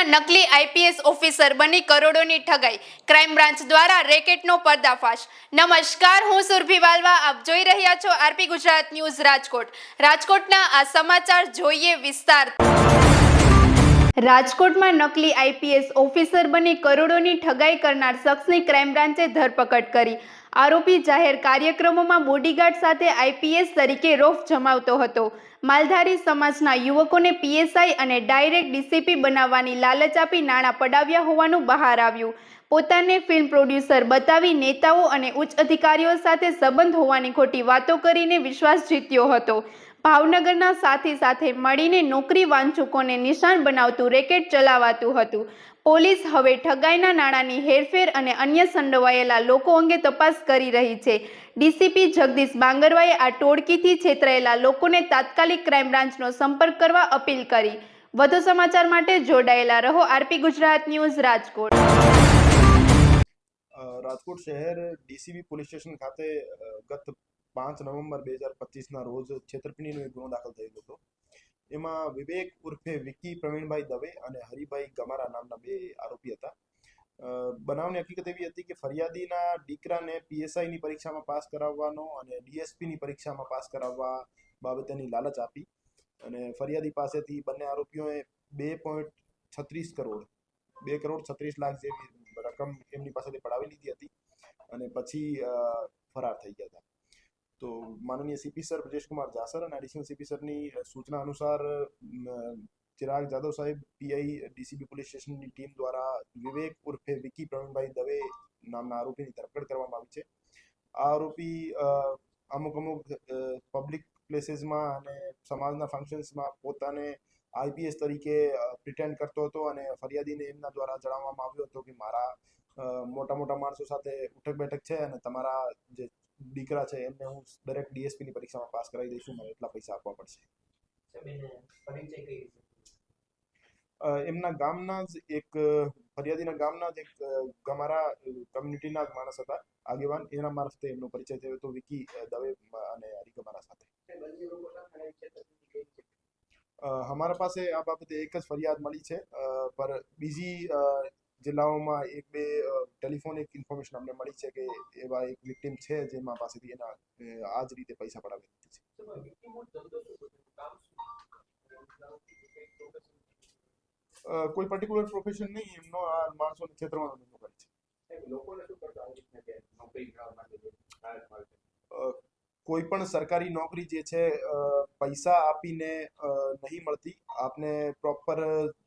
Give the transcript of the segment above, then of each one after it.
રાજકોટમાં નકલી IPS officer બની કરોડોની ઠગાઈ, ક્રાઇમ બ્રાન્ચ દ્વારા રેકેટનો પર્દાફાશ। નમસ્કાર, હું સુરભી વાલવા, આપ જોઈ રહ્યા છો આરપી ગુજરાત ન્યૂઝ રાજકોટ। રાજકોટના આ સમાચાર જોઈએ વિસ્તારથી। રાજકોટમાં નકલી આઈપીએસ ઓફિસર બની કરોડોની ઠગાઈ કરનાર શખ્સની ક્રાઇમ બ્રાન્ચે ધરપકડ કરી। આરોપી જાહેર કાર્યક્રમોમાં બોડીગાર્ડ સાથે આઈપીએસ તરીકે રોફ જમાવતો હતો। માલધારી સમાજના યુવકોને પીએસઆઈ અને ડાયરેક્ટ ડીસીપી બનાવવાની લાલચ આપી નાણાં પડાવ્યા હોવાનું બહાર આવ્યું। પોતાને ફિલ્મ પ્રોડ્યુસર બતાવી નેતાઓ અને ઉચ્ચ અધિકારીઓ સાથે સંબંધ હોવાની ખોટી વાતો કરીને વિશ્વાસ જીત્યો હતો। ભાવનગરના સાથી સાથે મળીને નોકરી વાંચુકોને નિશાન બનાવતું રેકેટ ચલાવાતું હતું। પોલીસ હવે ઠગાઈના નાણાંની હેરફેર અને અન્ય સંડોવાયેલા લોકો અંગે તપાસ કરી રહી છે। ડીસીપી જગદીશ બાંગરવાએ આ ટોળકીથી છેતરાયેલા લોકોને તાત્કાલિક ક્રાઇમ બ્રાન્ચનો સંપર્ક કરવા અપીલ કરી। વધુ સમાચાર માટે જોડાયેલા રહો આરપી ગુજરાત ન્યૂઝ રાજકોટ। રાજકોટ શહેર ડીસીબી પોલીસ સ્ટેશન ખાતે ગત 5 નવેમ્બર 2025ના રોજ છેતરપિંડીનો એક ગુનો દાખલ થયેલો હતો। એમાં વિવેક ઉર્ફે વિકી પ્રવીણભાઈ દવે અને હરિભાઈ ગમારા નામના બે આરોપી હતા। બનાવની હકીકત એવી હતી કે ફરિયાદીના દીકરાને પીએસઆઈની પરીક્ષામાં પાસ કરાવવાનો અને ડીએસપીની પરીક્ષામાં પાસ કરાવવા બાબતેની લાલચ આપી અને ફરિયાદી પાસેથી બંને આરોપીઓએ 2.36 કરોડ 2.36 લાખ જેવી રકમ એમની પાસેથી પડાવી લીધી હતી અને પછી ફરાર થઈ ગયા હતા। તો માનનીય સીપી સર બ્રજેશકુમાર જાસર અને એડિશનલ સીપી સરની સૂચના અનુસાર ચિરાગ જાદવ સાહેબ પીઆઈ ડીસીબી પોલીસ સ્ટેશનની ટીમ દ્વારા વિવેક ઉર્ફે વિકી પ્રવીણભાઈ દવે નામના આરોપીની ધરપકડ કરવામાં આવી છે। આ આરોપી અમુક પબ્લિક પ્લેસીસમાં અને સમાજના ફંક્શન્સમાં પોતાને આઈપીએસ તરીકે પ્રિટેન્ડ કરતો હતો અને ફરિયાદીને એમના દ્વારા જણાવવામાં આવ્યું હતું કે મારા મોટા મોટા માણસો સાથે ઉઠક બેઠક છે અને તમારા જે દીકરા છે એમને હું ડાયરેક્ટ ડીએસપીની પરીક્ષામાં પાસ કરાવી દઈશું, મને એટલા પૈસા આપવા પડશે। એમના ગામના જ એક ફરિયાદીના ગામના જ એક ગમારા કમ્યુનિટીના જ માણસ હતા આગેવાન, એના મારફતે એમનો પરિચય થયો હતો વિકી દવે અને હરી ગમારા સાથે। हमारा પાસે આ બાબતે એક જ ફરિયાદ મળી છે, પર બીજી જિલ્લાઓમાં એક બે ટેલિફોનિક ઇન્ફોર્મેશન અમને મળી છે કે એવા એક વિક્ટિમ છે જેમાં પાસેથી એના આ જ રીતે પૈસા પડાવી દીધી છે। કોઈ પર્ટિક્યુલર પ્રોફેશન નહીં, એમનો આ માણસોને છેતરવાનો ધંધો કરે છે। કોઈ પણ સરકારી નોકરી જે છે પૈસા આપીને નહીં મળતી। આપને પ્રોપર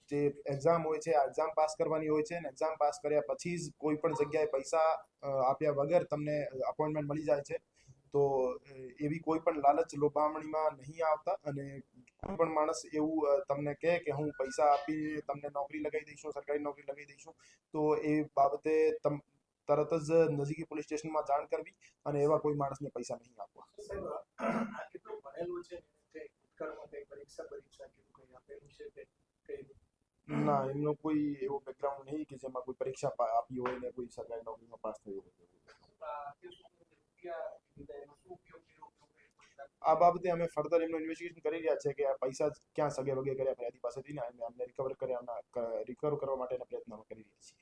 જે એક્ઝામ હોય છે આ એક્ઝામ પાસ કરવાની હોય છે અને એક્ઝામ પાસ કર્યા પછી જ કોઈ પણ જગ્યાએ પૈસા આપ્યા વગર તમને અપોઇન્ટમેન્ટ મળી જાય છે। તો એવી કોઈ પણ લાલચ લોભામણીમાં નહીં આવતા અને કોઈ પણ માણસ એવું તમને કહે કે હું પૈસા આપીને તમને નોકરી લગાવી દઈશું, સરકારી નોકરી લગાવી દઈશું, તો એ બાબતે તરત જ નજીકી પોલીસ સ્ટેશનમાં જાણ કરવી અને એવા કોઈ માણસને પૈસા નહીં આપવા। ના, એમનો કોઈ એવો બેકગ્રાઉન્ડ નહીં કે જેમાં કોઈ પરીક્ષા આપી હોય ને કોઈ સરકારી નોકરીમાં પાસ થયો હોય। આ બાબતે અમે ફર્ધર એમનું ઇન્વેસ્ટિગેશન કરી રહ્યા છે કે આ પૈસા ક્યાં સગે વગે કર્યા ફરિયાદી પાસેથી ને અમને રિકવર કરવા માટેના પ્રયત્નો કરી રહ્યા છીએ।